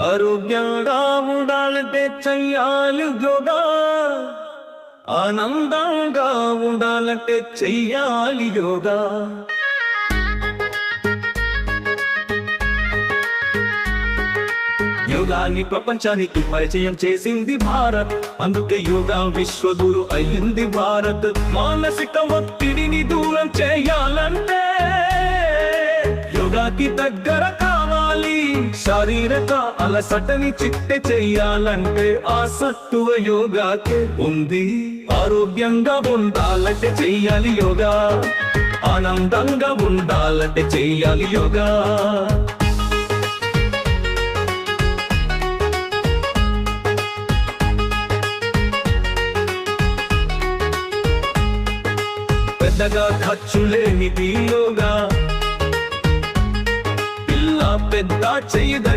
ఆరోగ్యంగా ఉండాలంటే చెయ్యాలి యోగా, ఆనందంగా ఉండాలంటే చెయ్యాలి యోగా. యోగాని ప్రపంచానికి పరిచయం చేసింది భారత్, అందుకే యోగా విశ్వగురు అయింది భారత్. మానసిక ఒత్తిడిని దూరం చేయాలంటే యోగాకి దగ్గర కావాలి, శారీరక అలసటని చిట్టె చెయ్యాలంటే ఆసక్తువ యోగాకే ఉంది. ఆరోగ్యంగా ఉండాలంటే చెయ్యాలి యోగా, ఆనందంగా ఉండాలంటే చెయ్యాలి యోగా. పెద్దగా ఖర్చు లేనిది యోగా, పిల్ల పెద్ద చెయ్యద